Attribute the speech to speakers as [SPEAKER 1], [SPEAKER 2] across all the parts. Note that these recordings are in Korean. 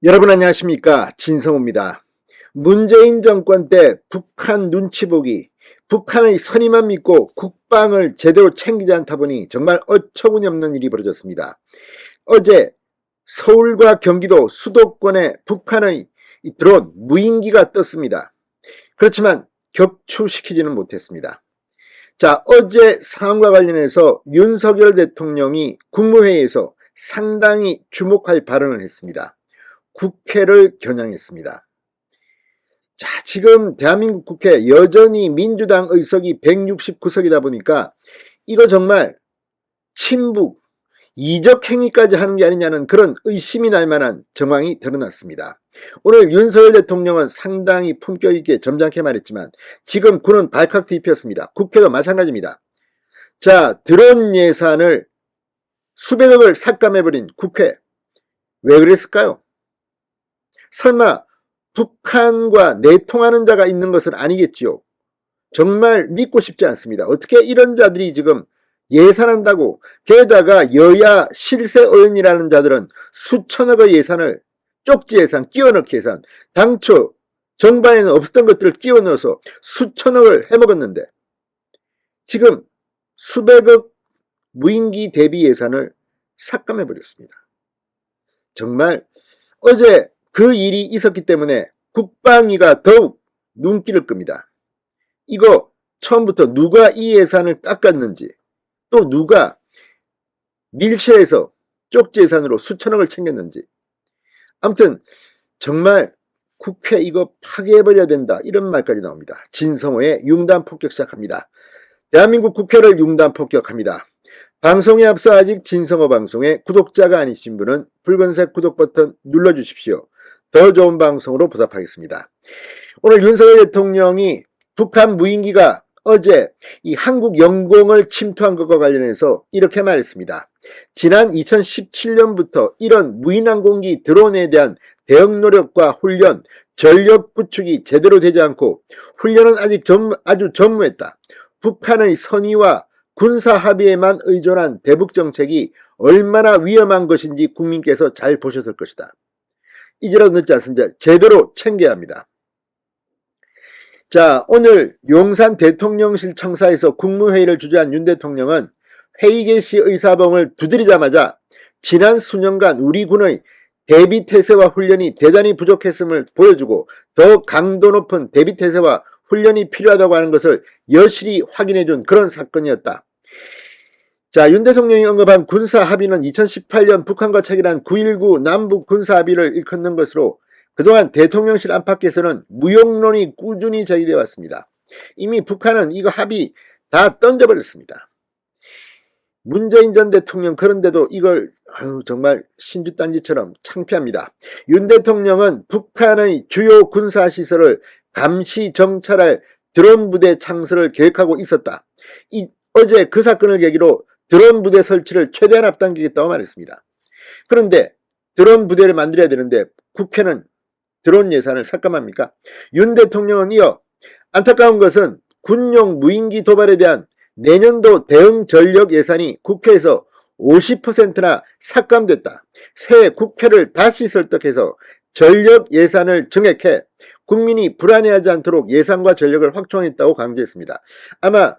[SPEAKER 1] 여러분 안녕하십니까, 진성호입니다. 문재인 정권 때 북한 눈치 보기, 북한의 선의만 믿고 국방을 제대로 챙기지 않다 보니 정말 어처구니 없는 일이 벌어졌습니다. 어제 서울과 경기도 수도권에 북한의 드론 무인기가 떴습니다. 그렇지만 격추시키지는 못했습니다. 자, 어제 상황과 관련해서 윤석열 대통령이 국무회의에서 상당히 주목할 발언을 했습니다. 국회를 겨냥했습니다. 자, 지금 대한민국 국회 여전히 민주당 의석이 169석이다 보니까 이거 정말 친북, 이적 행위까지 하는 게 아니냐는 그런 의심이 날 만한 정황이 드러났습니다. 오늘 윤석열 대통령은 상당히 품격 있게 점잖게 말했지만 지금 군은 발칵 뒤집혔습니다. 국회도 마찬가지입니다. 자, 드론 예산을 수백억을 삭감해버린 국회, 왜 그랬을까요? 설마 북한과 내통하는 자가 있는 것은 아니겠지요. 정말 믿고 싶지 않습니다. 어떻게 이런 자들이 지금 예산한다고, 게다가 여야 실세 의원이라는 자들은 수천억의 예산을, 쪽지 예산, 끼워넣기 예산, 당초 정반에는 없었던 것들을 끼워넣어서 수천억을 해먹었는데 지금 수백억 무인기 대비 예산을 삭감해버렸습니다. 정말 어제 그 일이 있었기 때문에 국방위가 더욱 눈길을 끕니다. 이거 처음부터 누가 이 예산을 깎았는지, 또 누가 밀실에서 쪽지 예산으로 수천억을 챙겼는지, 아무튼 정말 국회 이거 파괴해버려야 된다, 이런 말까지 나옵니다. 진성호의 융단 폭격 시작합니다. 대한민국 국회를 융단 폭격합니다. 방송에 앞서 아직 진성호 방송의 구독자가 아니신 분은 붉은색 구독 버튼 눌러주십시오. 더 좋은 방송으로 보답하겠습니다. 오늘 윤석열 대통령이 북한 무인기가 어제 이 한국 영공을 침투한 것과 관련해서 이렇게 말했습니다. 지난 2017년부터 이런 무인항공기 드론에 대한 대응 노력과 훈련, 전력 구축이 제대로 되지 않고 훈련은 아직 아주 전무했다. 북한의 선의와 군사 합의에만 의존한 대북 정책이 얼마나 위험한 것인지 국민께서 잘 보셨을 것이다. 이제라도 늦지 않습니다. 제대로 챙겨야 합니다. 자, 오늘 용산 대통령실 청사에서 국무회의를 주재한 윤 대통령은 회의 개시 의사봉을 두드리자마자 지난 수년간 우리 군의 대비태세와 훈련이 대단히 부족했음을 보여주고 더 강도 높은 대비태세와 훈련이 필요하다고 하는 것을 여실히 확인해준 그런 사건이었다. 자, 윤 대통령이 언급한 군사 합의는 2018년 북한과 체결한 9.19 남북 군사 합의를 일컫는 것으로 그동안 대통령실 안팎에서는 무용론이 꾸준히 제기되어 왔습니다. 이미 북한은 이거 합의 다 던져버렸습니다. 문재인 전 대통령 그런데도 이걸 정말 신주단지처럼 창피합니다. 윤 대통령은 북한의 주요 군사시설을 감시 정찰할 드론 부대 창설을 계획하고 있었다. 어제 그 사건을 계기로 드론 부대 설치를 최대한 앞당기겠다고 말했습니다. 그런데 드론 부대를 만들어야 되는데 국회는 드론 예산을 삭감합니까? 윤 대통령은 이어 안타까운 것은 군용 무인기 도발에 대한 내년도 대응 전력 예산이 국회에서 50%나 삭감됐다. 새 국회를 다시 설득해서 전력 예산을 증액해 국민이 불안해하지 않도록 예산과 전력을 확충했다고 강조했습니다. 아마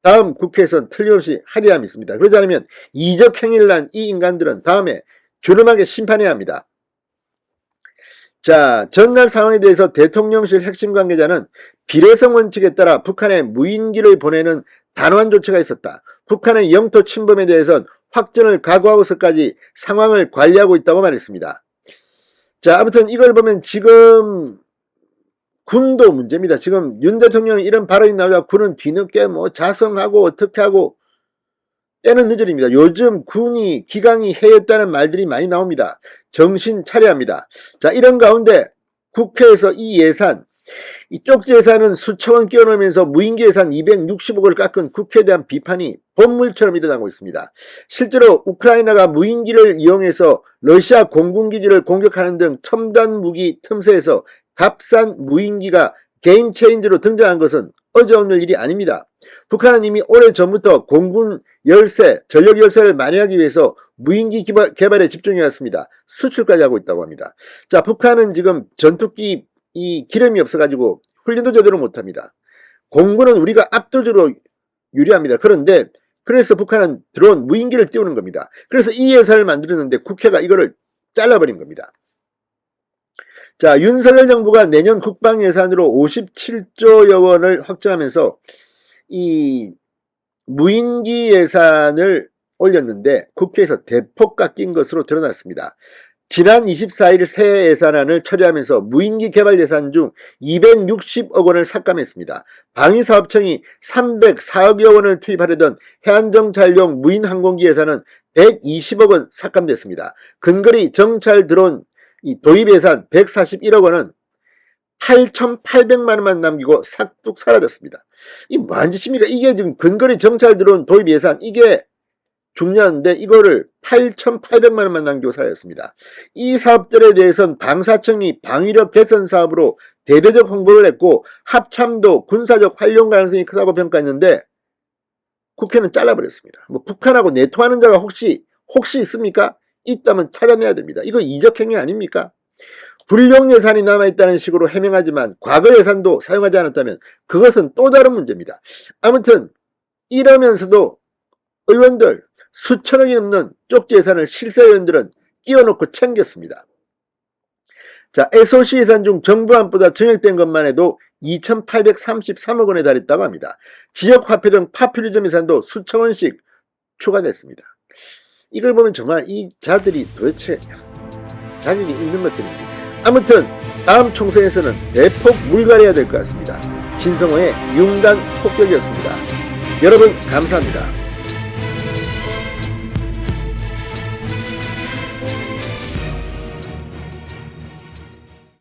[SPEAKER 1] 다음 국회에선 틀림없이 하리라 믿습니다. 그러지 않으면 이적 행위를 한 이 인간들은 다음에 준엄하게 심판해야 합니다. 자, 전날 상황에 대해서 대통령실 핵심 관계자는 비례성 원칙에 따라 북한에 무인기를 보내는 단호한 조치가 있었다. 북한의 영토 침범에 대해선 확전을 각오하고서까지 상황을 관리하고 있다고 말했습니다. 자, 아무튼 이걸 보면 지금 군도 문제입니다. 지금 윤 대통령이 이런 발언이 나오자 군은 뒤늦게 자성하고 어떻게 하고 때는 늦으립니다. 요즘 군이 기강이 해였다는 말들이 많이 나옵니다. 정신 차려야 합니다. 자, 이런 가운데 국회에서 이 예산, 이 쪽지 예산은 수천원 끼워넣으면서 무인기 예산 260억을 깎은 국회에 대한 비판이 본물처럼 일어나고 있습니다. 실제로 우크라이나가 무인기를 이용해서 러시아 공군기지를 공격하는 등 첨단 무기 틈새에서 값싼 무인기가 게임 체인저로 등장한 것은 어제 오늘 일이 아닙니다. 북한은 이미 오래전부터 공군 열세, 전력 열세를 만회하기 위해서 무인기 개발에 집중해왔습니다. 수출까지 하고 있다고 합니다. 자, 북한은 지금 전투기 이 기름이 없어가지고 훈련도 제대로 못합니다. 공군은 우리가 압도적으로 유리합니다. 그런데 그래서 북한은 드론 무인기를 띄우는 겁니다. 그래서 이 예산을 만들었는데 국회가 이거를 잘라버린 겁니다. 자, 윤석열 정부가 내년 국방 예산으로 57조여 원을 확정하면서 이 무인기 예산을 올렸는데 국회에서 대폭 깎인 것으로 드러났습니다. 지난 24일 새 예산안을 처리하면서 무인기 개발 예산 중 260억 원을 삭감했습니다. 방위사업청이 304억여 원을 투입하려던 해안정찰용 무인항공기 예산은 120억 원 삭감됐습니다. 근거리 정찰 드론 도입 예산 141억 원은 8,800만 원만 남기고 싹둑 사라졌습니다. 이 뭐한 짓입니까? 이게 지금 근거리 정찰 드론 도입 예산 이게 중요한데 이거를 8,800만 원만 남기고 사라졌습니다. 이 사업들에 대해서는 방사청이 방위력 개선 사업으로 대대적 홍보를 했고 합참도 군사적 활용 가능성이 크다고 평가했는데 국회는 잘라버렸습니다. 뭐 북한하고 내통하는 자가 혹시 있습니까? 있다면 찾아내야 됩니다. 이거 이적행위 아닙니까? 불용 예산이 남아있다는 식으로 해명하지만 과거 예산도 사용하지 않았다면 그것은 또 다른 문제입니다. 아무튼 이러면서도 의원들 수천억이 넘는 쪽지 예산을 실세의원들은 끼워놓고 챙겼습니다. 자, SOC 예산 중 정부안보다 증액된 것만 해도 2,833억 원에 달했다고 합니다. 지역화폐 등 파퓰리즘 예산도 수천 원씩 추가됐습니다. 이걸 보면 정말 이 자들이 도대체 자격이 있는 것들입니다. 아무튼 다음 총선에서는 대폭 물갈이해야 될 것 같습니다. 진성호의 융단 폭격이었습니다. 여러분 감사합니다.